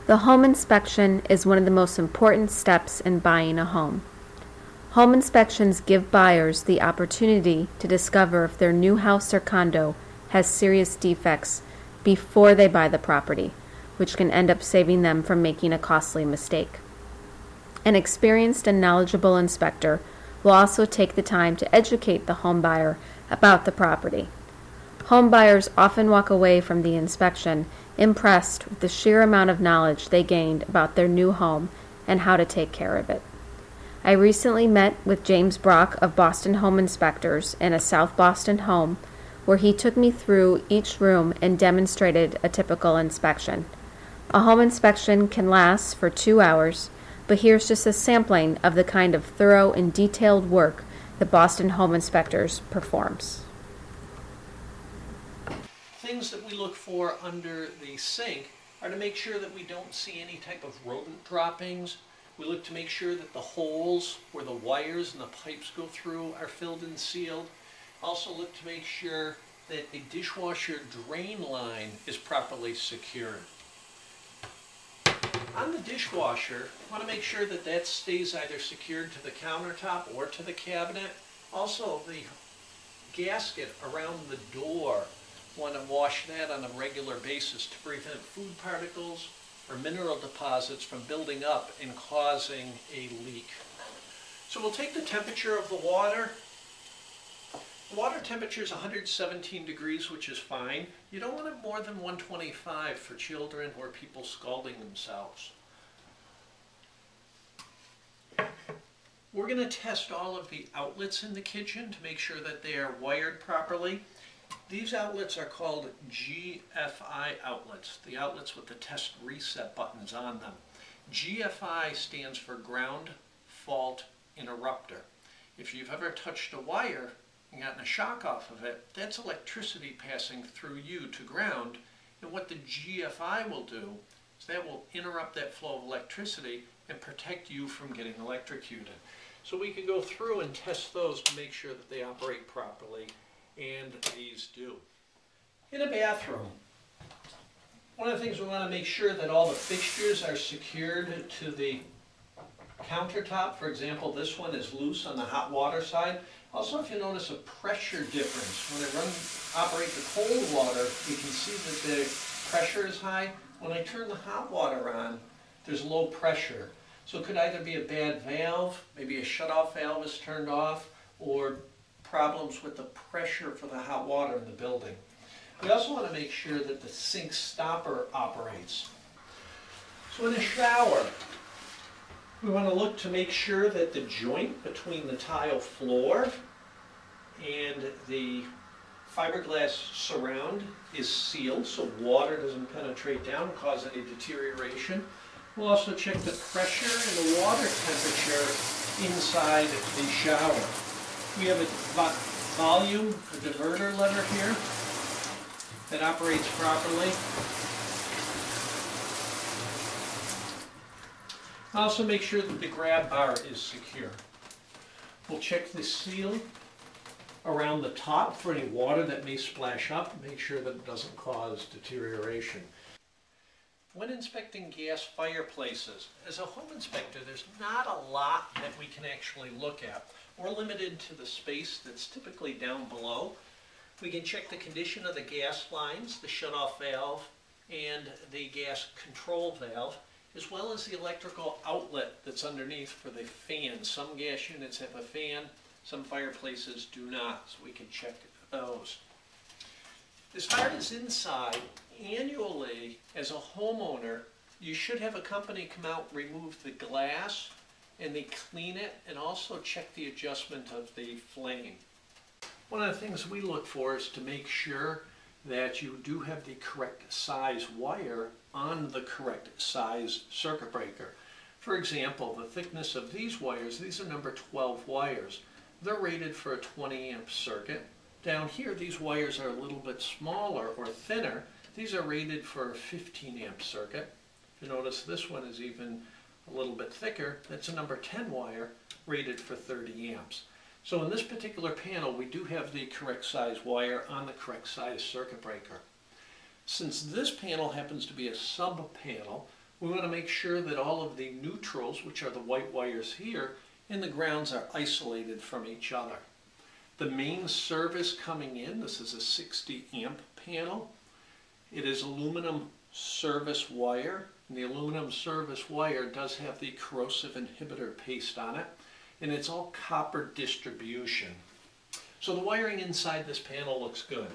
The home inspection is one of the most important steps in buying a home. Home inspections give buyers the opportunity to discover if their new house or condo has serious defects before they buy the property, which can end up saving them from making a costly mistake. An experienced and knowledgeable inspector will also take the time to educate the home buyer about the property. Home buyers often walk away from the inspection impressed with the sheer amount of knowledge they gained about their new home and how to take care of it. I recently met with James Brock of Boston Home Inspectors in a South Boston home where he took me through each room and demonstrated a typical inspection. A home inspection can last for 2 hours, but here's just a sampling of the kind of thorough and detailed work that Boston Home Inspectors performs. Things that we look for under the sink are to make sure that we don't see any type of rodent droppings. We look to make sure that the holes where the wires and the pipes go through are filled and sealed. Also look to make sure that a dishwasher drain line is properly secured. On the dishwasher, I want to make sure that that stays either secured to the countertop or to the cabinet. Also, the gasket around the door, want to wash that on a regular basis to prevent food particles or mineral deposits from building up and causing a leak. So we'll take the temperature of the water. The water temperature is 117 degrees, which is fine. You don't want it more than 125 for children or people scalding themselves. We're going to test all of the outlets in the kitchen to make sure that they are wired properly. These outlets are called GFI outlets, the outlets with the test reset buttons on them. GFI stands for ground fault interrupter. If you've ever touched a wire and gotten a shock off of it, that's electricity passing through you to ground, and what the GFI will do is that will interrupt that flow of electricity and protect you from getting electrocuted. So we can go through and test those to make sure that they operate properly, and these do. In a bathroom, one of the things we want to make sure that all the fixtures are secured to the countertop. For example, this one is loose on the hot water side. Also, if you notice a pressure difference, when I operate the cold water, you can see that the pressure is high. When I turn the hot water on, there's low pressure. So it could either be a bad valve, maybe a shut-off valve is turned off, or problems with the pressure for the hot water in the building. We also want to make sure that the sink stopper operates. So in a shower, we want to look to make sure that the joint between the tile floor and the fiberglass surround is sealed so water doesn't penetrate down and cause any deterioration. We'll also check the pressure and the water temperature inside the shower. We have a volume, a diverter lever here that operates properly. Also make sure that the grab bar is secure. We'll check the seal around the top for any water that may splash up. Make sure that it doesn't cause deterioration. When inspecting gas fireplaces, as a home inspector, there's not a lot that we can actually look at. We're limited to the space that's typically down below. We can check the condition of the gas lines, the shutoff valve, and the gas control valve, as well as the electrical outlet that's underneath for the fan. Some gas units have a fan, some fireplaces do not, so we can check those. As far as inside, annually, as a homeowner, you should have a company come out and remove the glass, and they clean it and also check the adjustment of the flame. One of the things we look for is to make sure that you do have the correct size wire on the correct size circuit breaker. For example, the thickness of these wires, these are number 12 wires. They're rated for a 20 amp circuit. Down here, these wires are a little bit smaller or thinner. These are rated for a 15 amp circuit. If you notice, this one is even a little bit thicker. That's a number 10 wire rated for 30 amps. So in this particular panel, we do have the correct size wire on the correct size circuit breaker. Since this panel happens to be a sub panel, We want to make sure that all of the neutrals, which are the white wires here, and the grounds are isolated from each other. The main service coming in, this is a 60 amp panel. It is aluminum service wire, and the aluminum service wire does have the corrosive inhibitor paste on it, and it's all copper distribution. So the wiring inside this panel looks good.